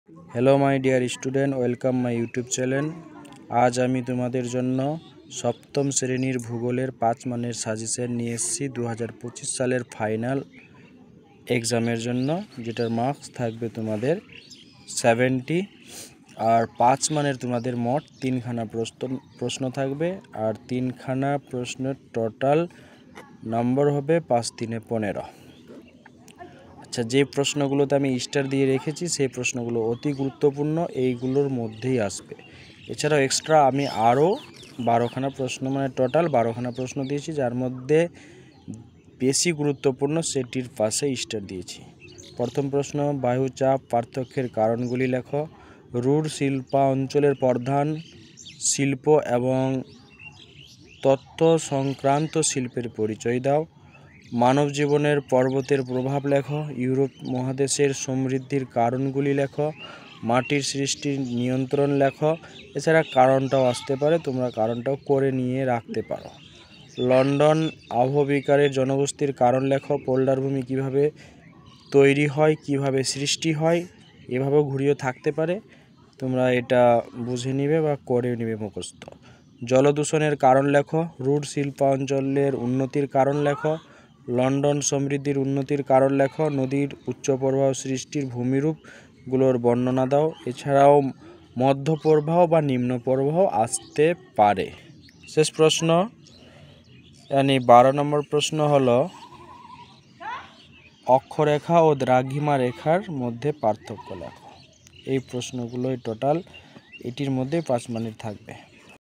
Hello my dear student, welcome my YouTube channel. আজ আমি তোমাদের জন্য সপ্তম শ্রেণীর ভূগোলের 5 মানের সাজেশন নিয়ে এসেছি 2025 সালের ফাইনাল এক্সামের জন্য, যেটার মার্কস থাকবে তোমাদের 70। আর 5 মানের তোমাদের মোট 3খানা প্রশ্ন থাকবে, আর 3খানা প্রশ্নের টোটাল নম্বর হবে 5 3 15। আচ্ছা, যে প্রশ্নগুলোতে আমি স্টার দিয়ে রেখেছি সেই প্রশ্নগুলো অতি গুরুত্বপূর্ণ, এইগুলোর মধ্যেই আসবে। এছাড়াও এক্সট্রা আমি আরও 12খানা প্রশ্ন, মানে টোটাল 12খানা প্রশ্ন দিয়েছি, যার মধ্যে বেশি গুরুত্বপূর্ণ সেটির পাশে স্টার দিয়েছি। প্রথম প্রশ্ন, বায়ুচাপ পার্থক্যের কারণগুলি লেখো। রুর শিল্পাঞ্চলের প্রধান শিল্প এবং তত্ত্ব সংক্রান্ত শিল্পের পরিচয় দাও। মানব জীবনের পর্বতের প্রভাব লেখো। ইউরোপ মহাদেশের সমৃদ্ধির কারণগুলি লেখো। মাটির সৃষ্টির নিয়ন্ত্রণ লেখো। এছাড়া কারণটাও আসতে পারে, তোমরা কারণটাও করে নিয়ে রাখতে পারো। লন্ডন আবহবিকারের জনবসতির কারণ লেখো। পোল্ডার ভূমি কীভাবে তৈরি হয়, কিভাবে সৃষ্টি হয়, এভাবেও ঘুরিয়েও থাকতে পারে, তোমরা এটা বুঝে নিবে বা করে নিবে মুখস্থ। জলদূষণের কারণ লেখো। রুর শিল্পাঞ্চলের উন্নতির কারণ লেখো। লন্ডন সমৃদ্ধির উন্নতির কারণ লেখো। নদীর উচ্চ প্রবাহ সৃষ্টির ভূমিরূপগুলোর বর্ণনা দাও। এছাড়াও মধ্য প্রবাহ বা নিম্ন প্রবাহ আসতে পারে। শেষ প্রশ্ন, মানে 12 নম্বর প্রশ্ন হলো, অক্ষরেখা ও দ্রাঘিমা রেখার মধ্যে পার্থক্য লেখো। এই প্রশ্নগুলোই টোটাল এটির মধ্যে 5 মানের থাকবে।